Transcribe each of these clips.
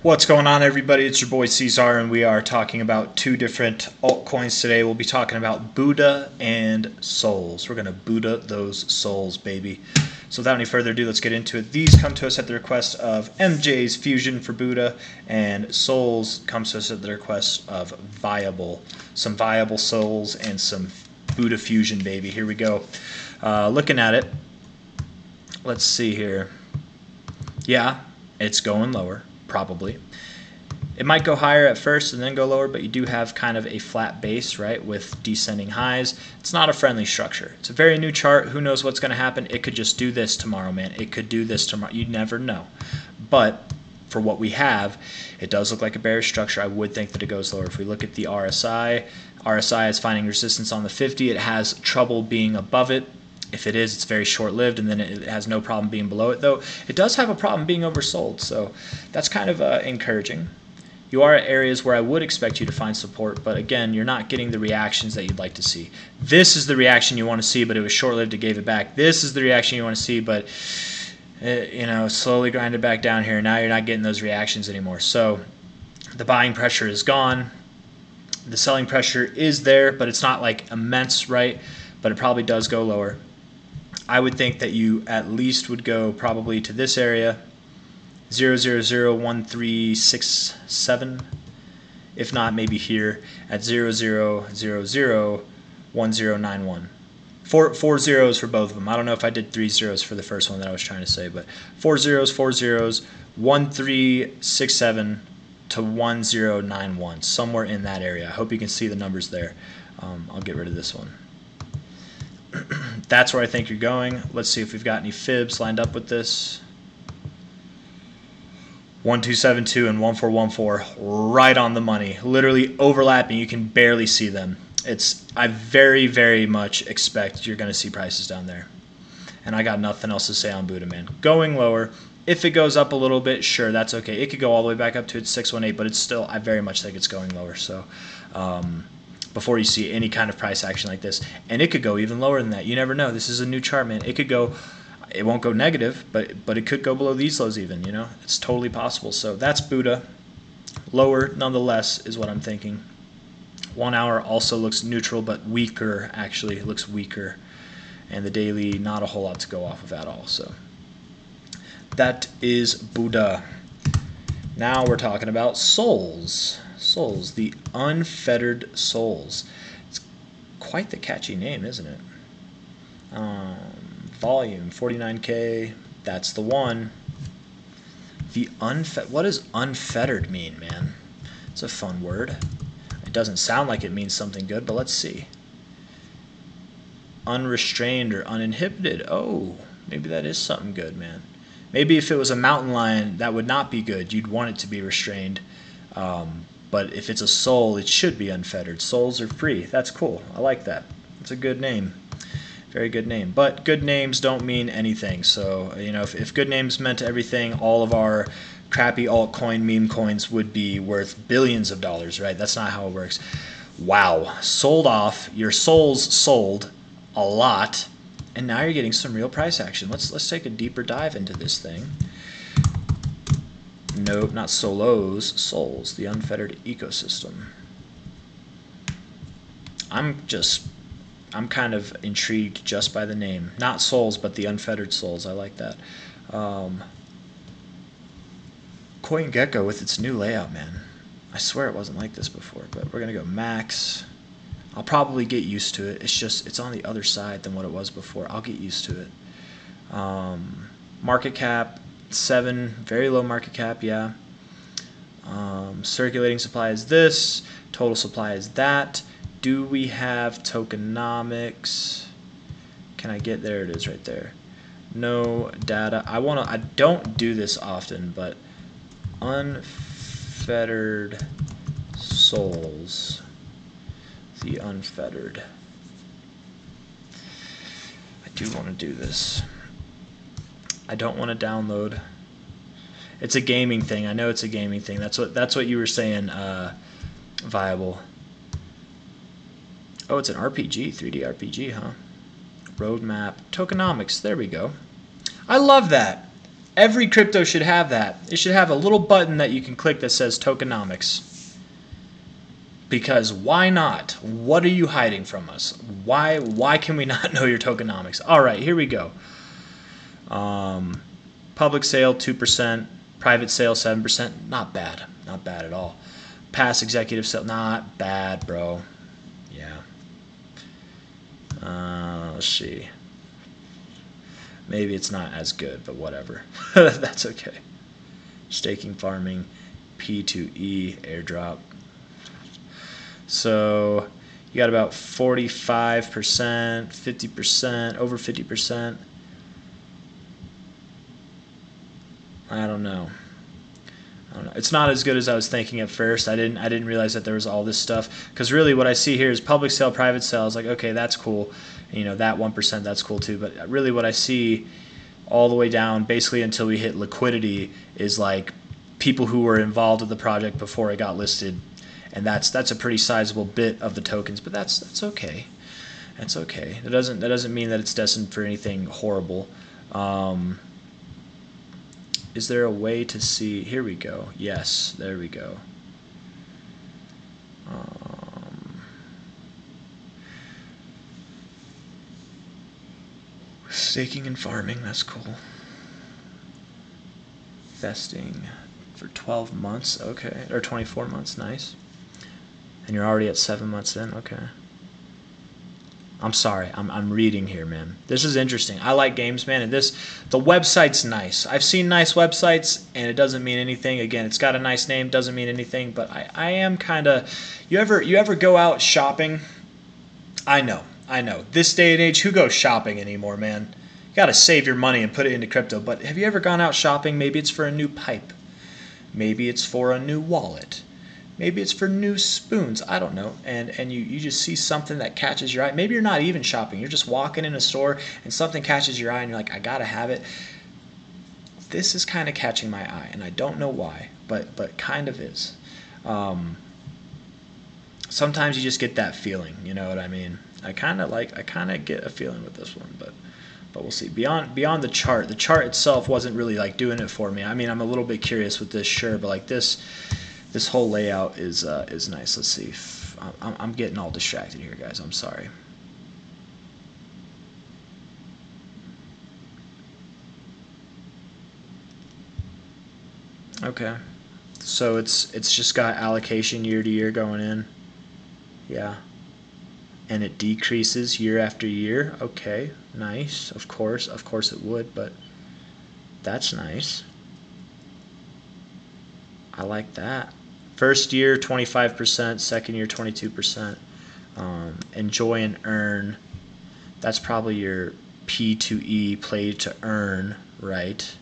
What's going on, everybody? It's your boy C-Zar, and we are talking about two different altcoins today. We'll be talking about Buddha and Souls. We're going to Buddha those souls, baby. So without any further ado, let's get into it. These come to us at the request of MJ's Fusion for Buddha, and Souls comes to us at the request of Viable. Some Viable Souls and some Buddha Fusion, baby. Here we go. Looking at it, let's see here. Yeah, it's going lower. Probably. It might go higher at first and then go lower, but you do have kind of a flat base, right, with descending highs. It's not a friendly structure. It's a very new chart. Who knows what's going to happen? It could just do this tomorrow, man. It could do this tomorrow. You never know. But for what we have, it does look like a bearish structure. I would think that it goes lower. If we look at the RSI, RSI is finding resistance on the 50. It has trouble being above it. If it is, it's very short-lived, and then it has no problem being below it, though it does have a problem being oversold, so that's kind of encouraging. You are at areas where I would expect you to find support, but again, you're not getting the reactions that you'd like to see. This is the reaction you want to see, but it was short-lived, it gave it back. This is the reaction you want to see, but slowly grinded back down here. Now you're not getting those reactions anymore. So the buying pressure is gone. The selling pressure is there, but it's not like immense, right? But it probably does go lower. I would think that you at least would go probably to this area, 0.0001367, if not maybe here at 0.0001091. Four zeros for both of them. I don't know if I did 3 zeros for the first one that I was trying to say, but 4 zeros, 1367 to 1091, somewhere in that area. I hope you can see the numbers there. I'll get rid of this one. That's where I think you're going. Let's see if we've got any fibs lined up with this. 1272 and 1414, right on the money. Literally overlapping. You can barely see them. I very, very much expect you're going to see prices down there. And I got nothing else to say on Buddha, man. Going lower. If it goes up a little bit, sure, that's okay. It could go all the way back up to its 618, but it's still, I very much think it's going lower. So, before you see any kind of price action like this, and it could go even lower than that. You never know. This is a new chart, man. It could go, it won't go negative, but it could go below these lows even. It's totally possible. So that's Buddha. Lower nonetheless is what I'm thinking. 1 hour also looks neutral, but weaker. Actually, it looks weaker, and the daily not a whole lot to go off of at all. So that is Buddha. Now we're talking about Souls. Souls, the Unfettered Souls. It's quite the catchy name, isn't it? Volume 49K. That's the one. The what does unfettered mean, man? It's a fun word. It doesn't sound like it means something good, but let's see. Unrestrained or uninhibited. Oh, maybe that is something good, man. Maybe if it was a mountain lion, that would not be good. You'd want it to be restrained. But if it's a soul, it should be unfettered. Souls are free. That's cool. I like that. It's a good name. Very good name. But good names don't mean anything. So, if good names meant everything, all of our crappy altcoin meme coins would be worth billions of dollars, right? That's not how it works. Wow. Sold off. Your souls sold a lot. And now you're getting some real price action. Let's take a deeper dive into this thing. Nope, not solos, souls, the unfettered ecosystem. I'm kind of intrigued just by the name. Not souls, but the unfettered souls. I like that. CoinGecko with its new layout, man. I swear it wasn't like this before, but we're going to go max. I'll probably get used to it. It's on the other side than what it was before. I'll get used to it. Market cap 7, very low market cap, yeah. Circulating supply is this, total supply is that. Do we have tokenomics? Can I get there? It is right there. No data. I don't do this often, but unfettered souls, the unfettered. I do want to do this. I don't want to download. It's a gaming thing. I know it's a gaming thing. That's what you were saying, Viable. Oh, it's an RPG, 3D RPG, huh? Roadmap, tokenomics. There we go. I love that. Every crypto should have that. It should have a little button that you can click that says tokenomics. Because why not? What are you hiding from us? Why can we not know your tokenomics? All right, here we go. Public sale 2%, private sale 7%. Not bad. Not bad at all. Past executive sale, not bad, bro. Yeah. Let's see. Maybe it's not as good, but whatever. That's okay. Staking, farming, P2E, airdrop. So you got about 45%, 50%, over 50%. I don't know. It's not as good as I was thinking at first. I didn't realize that there was all this stuff, because really what I see here is public sale, private sale. I was like, okay, that's cool. And, that 1%, that's cool too. But really what I see all the way down, basically until we hit liquidity, is like people who were involved with the project before it got listed, and that's a pretty sizable bit of the tokens. But that's okay. That's okay. That doesn't mean that it's destined for anything horrible. Is there a way to see? Here we go. Yes, there we go. Staking and farming, that's cool. Vesting for 12 months, okay. Or 24 months, nice. And you're already at 7 months in, okay. I'm sorry, I'm reading here, man. This is interesting. I like games, man, and the website's nice. I've seen nice websites, and it doesn't mean anything. Again, it's got a nice name, doesn't mean anything. But I am kind of. You ever go out shopping? I know. This day and age, who goes shopping anymore, man? You got to save your money and put it into crypto. But have you ever gone out shopping? Maybe it's for a new pipe. Maybe it's for a new wallet. Maybe it's for new spoons. I don't know. And you just see something that catches your eye. Maybe you're not even shopping. You're just walking in a store and something catches your eye and you're like, I gotta have it. This is kind of catching my eye, and I don't know why, but kind of is. Sometimes you just get that feeling. You know what I mean? I kind of get a feeling with this one, but we'll see. Beyond the chart itself wasn't really like doing it for me. I mean, I'm a little bit curious with this, sure, but like this whole layout is nice. Let's see. I'm getting all distracted here, guys. I'm sorry. Okay. So it's just got allocation year to year going in. Yeah. And it decreases year after year. Okay. Nice. Of course it would, but that's nice. I like that. First year 25%, second year 22%. Enjoy and earn. That's probably your P2E, play to earn, right?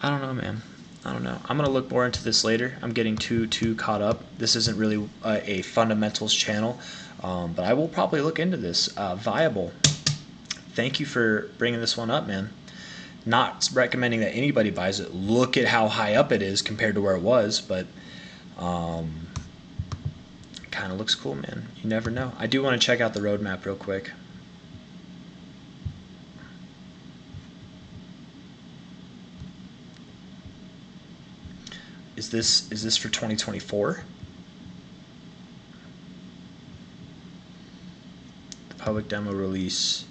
I don't know, man. I don't know. I'm gonna look more into this later. I'm getting too caught up. This isn't really a fundamentals channel, but I will probably look into this. Viable. Thank you for bringing this one up, man. Not recommending that anybody buys it. Look at how high up it is compared to where it was, but kind of looks cool, man. You never know. I do want to check out the roadmap real quick. Is this for 2024? The public demo release.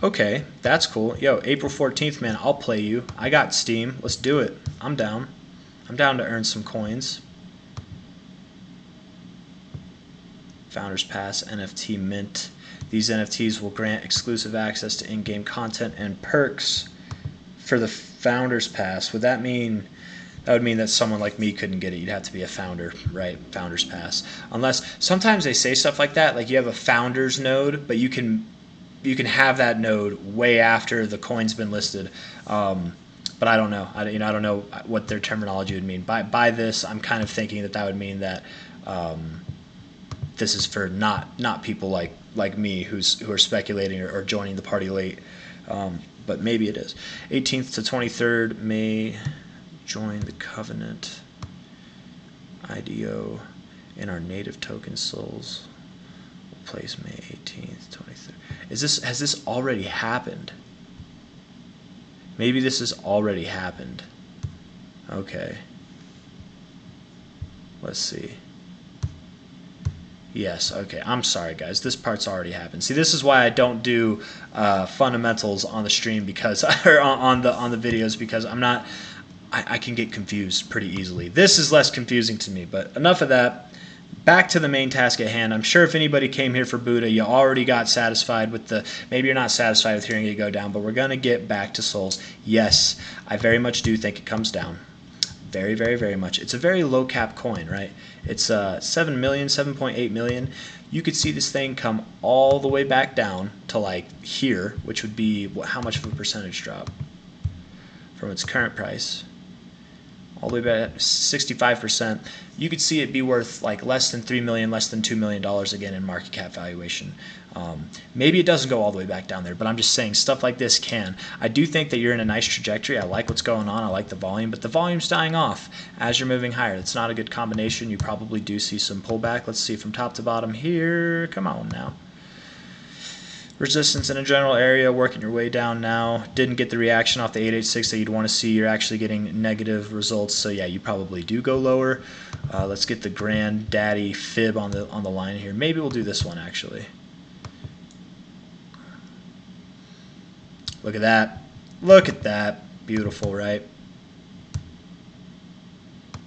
Okay, that's cool. Yo, April 14th, man, I'll play you. I got Steam. Let's do it. I'm down. I'm down to earn some coins. Founders Pass, NFT Mint. These NFTs will grant exclusive access to in-game content and perks for the Founders Pass. Would that mean... That would mean that someone like me couldn't get it. You'd have to be a founder, right? Founders Pass. Unless... Sometimes they say stuff like that. Like you have a Founders node, but you can have that node way after the coin's been listed, but I don't know. I don't know what their terminology would mean. By this, I'm kind of thinking that would mean that this is for not people like me who are speculating or joining the party late, but maybe it is. 18th to 23rd May, join the Covenant IDO in our native token souls. place May 18th, 23rd. Has this already happened? Maybe this has already happened. Okay. Let's see. Yes, okay. I'm sorry, guys. This part's already happened. See, this is why I don't do fundamentals on the stream because, or on the videos, because I can get confused pretty easily. This is less confusing to me, but enough of that. Back to the main task at hand. I'm sure if anybody came here for Buddha, you already got satisfied with maybe you're not satisfied with hearing it go down, but we're going to get back to souls. Yes, I very much do think it comes down. Very, very, very much. It's a very low cap coin, right? It's 7 million, 7.8 million. You could see this thing come all the way back down to like here, which would be how much of a percentage drop from its current price? All the way back 65%. You could see it be worth like less than 3 million, less than $2 million again in market cap valuation. Maybe it doesn't go all the way back down there, but I'm just saying stuff like this can. I do think that you're in a nice trajectory. I like what's going on. I like the volume, but the volume's dying off as you're moving higher. It's not a good combination. You probably do see some pullback. Let's see from top to bottom here. Come on now. Resistance in a general area, working your way down now. Didn't get the reaction off the 886 that you'd want to see. You're actually getting negative results, so yeah, you probably do go lower. Let's get the granddaddy fib on the line here. Maybe we'll do this one actually. Look at that. Look at that. Beautiful, right?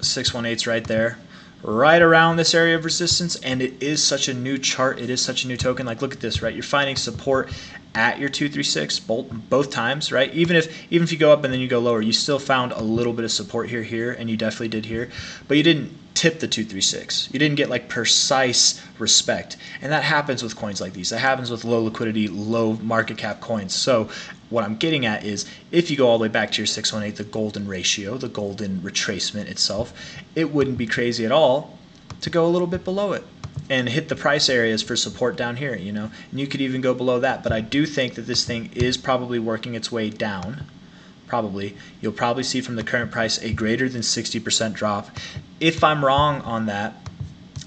618's right there. Right around this area of resistance, and it is such a new chart. It is such a new token. Like, look at this, right? You're finding support at your 236 both times, right? Even if you go up and then you go lower, you still found a little bit of support here, and you definitely did here, but you didn't tip the 236. You didn't get like precise respect, and that happens with coins like these. That happens with low liquidity, low market cap coins. So what I'm getting at is if you go all the way back to your 618, the golden ratio, the golden retracement itself, it wouldn't be crazy at all to go a little bit below it and hit the price areas for support down here, you know, and you could even go below that. But I do think that this thing is probably working its way down. Probably. You'll probably see from the current price a greater than 60% drop. If I'm wrong on that,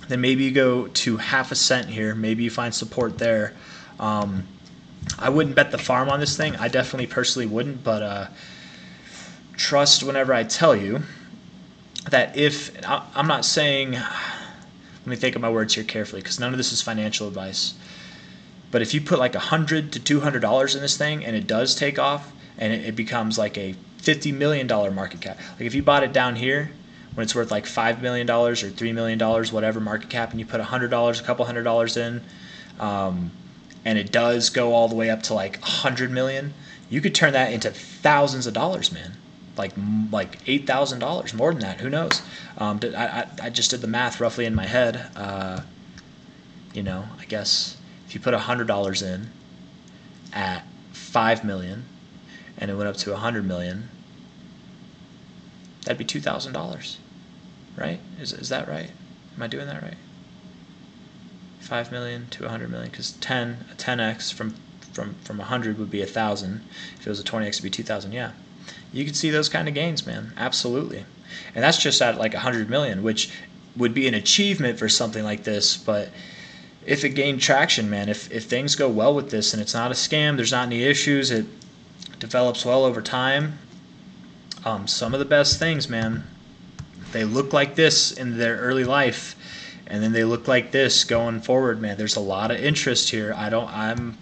then maybe you go to half a cent here. Maybe you find support there. I wouldn't bet the farm on this thing. I definitely personally wouldn't, but trust whenever I tell you that if I'm not saying, let me think of my words here carefully because none of this is financial advice, but if you put like $100 to $200 in this thing and it does take off and it becomes like a $50 million market cap, like if you bought it down here when it's worth like $5 million or $3 million, whatever market cap, and you put $100, a couple $100 in, and it does go all the way up to like 100 million, you could turn that into thousands of dollars, man. Like $8,000, more than that. Who knows? I just did the math roughly in my head. You know, I guess if you put $100 in at 5 million, and it went up to 100 million, that'd be $2,000, right? Is that right? Am I doing that right? 5 million to 100 million, because a 10x from 100 would be 1,000. If it was a 20x, it'd be 2,000. Yeah, you could see those kind of gains, man. Absolutely, and that's just at like 100 million, which would be an achievement for something like this. But if it gained traction, man, if things go well with this and it's not a scam, there's not any issues, it develops well over time. Some of the best things, man, they look like this in their early life, and then they look like this going forward, man. There's a lot of interest here. I'm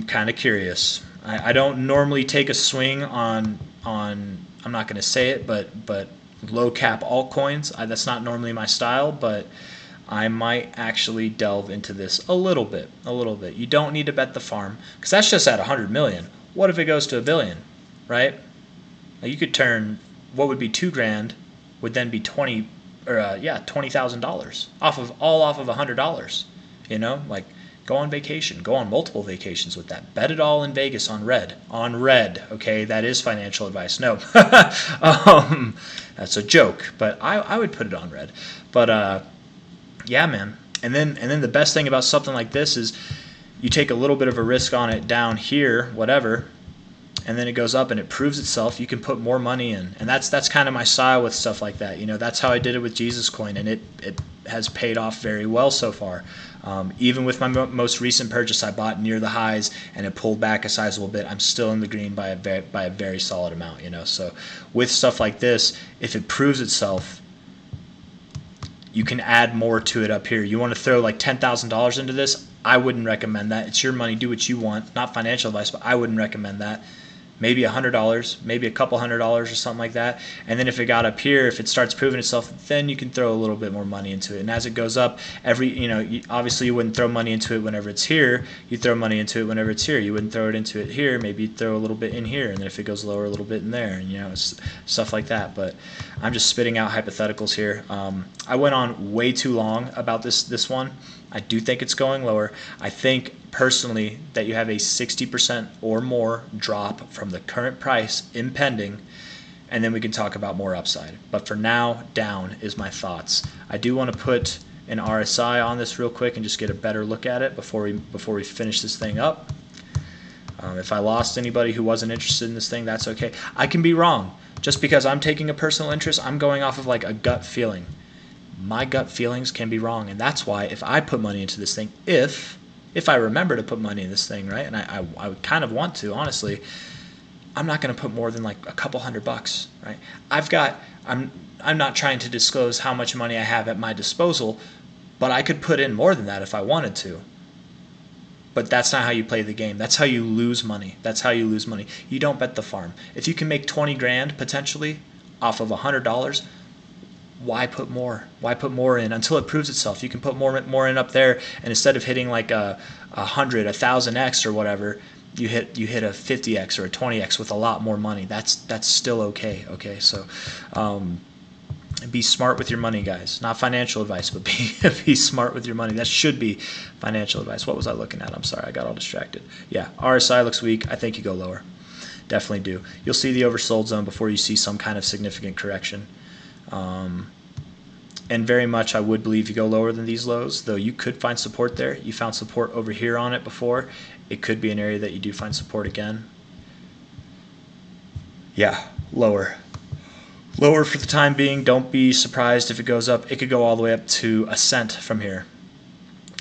kind of curious. I don't normally take a swing on I'm not going to say it, but low cap altcoins. That's not normally my style, but I might actually delve into this a little bit. You don't need to bet the farm, because that's just at 100 million. What if it goes to $1 billion, right? Now you could turn what would be $2,000 would then be $20,000 off of $100. You know, like go on vacation, go on multiple vacations with that. Bet it all in Vegas on red. Okay, that is financial advice. No, that's a joke, but I would put it on red. But yeah, man. And then the best thing about something like this is you take a little bit of a risk on it down here, whatever, and then it goes up and it proves itself. You can put more money in, and that's kind of my style with stuff like that. You know, that's how I did it with Jesus Coin, and it has paid off very well so far. Even with my most recent purchase, I bought near the highs and it pulled back a sizable bit. I'm still in the green by a very solid amount, you know. So with stuff like this, if it proves itself, you can add more to it up here. You want to throw like $10,000 into this? I wouldn't recommend that. It's your money. Do what you want. Not financial advice, but I wouldn't recommend that. Maybe $100, maybe a couple $100 or something like that. And then if it got up here, if it starts proving itself, then you can throw a little bit more money into it. And as it goes up, obviously you wouldn't throw money into it whenever it's here. You throw money into it whenever it's here. You wouldn't throw it into it here. Maybe you'd throw a little bit in here, and then if it goes lower, a little bit in there, and it's stuff like that. But I'm just spitting out hypotheticals here. I went on way too long about this one. I do think it's going lower. I think personally that you have a 60% or more drop from the current price impending, and then we can talk about more upside. But for now, down is my thoughts. I do want to put an RSI on this real quick and just get a better look at it before we finish this thing up. If I lost anybody who wasn't interested in this thing, that's okay. I can be wrong. Just because I'm taking a personal interest, I'm going off of like a gut feeling. My gut feelings can be wrong, and that's why if I put money into this thing, if I remember to put money in this thing, right, and I would kind of want to, honestly, I'm not going to put more than like a couple $100, right? I'm not trying to disclose how much money I have at my disposal, but I could put in more than that if I wanted to. But that's not how you play the game. That's how you lose money. That's how you lose money. You don't bet the farm. If you can make 20 grand potentially off of $100, why put more? Why put more in until it proves itself? You can put more in up there, and instead of hitting like a 100, 1,000x or whatever, you hit a 50x or a 20x with a lot more money. That's still okay. Okay, so be smart with your money, guys. Not financial advice, but be smart with your money. That should be financial advice. What was I looking at? I'm sorry, I got all distracted. Yeah, RSI looks weak. I think you go lower. Definitely do. You'll see the oversold zone before you see some kind of significant correction. And very much I would believe you go lower than these lows, though you could find support there. You found support over here on it before. It could be an area that you do find support again. Yeah, lower. Lower for the time being. Don't be surprised if it goes up. It could go all the way up to a cent from here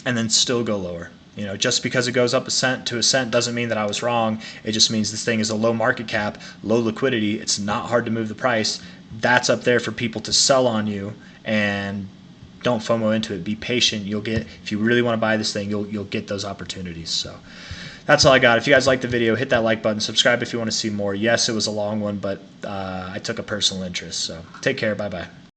and then still go lower. Just because it goes up a cent to a cent doesn't mean that I was wrong. It just means this thing is a low market cap, low liquidity. It's not hard to move the price. That's up there for people to sell on you, and don't FOMO into it. Be patient. You'll get, if you really want to buy this thing, you'll get those opportunities. So that's all I got. If you guys liked the video, hit that like button. Subscribe if you want to see more. Yes, it was a long one, but I took a personal interest. So take care. Bye-bye.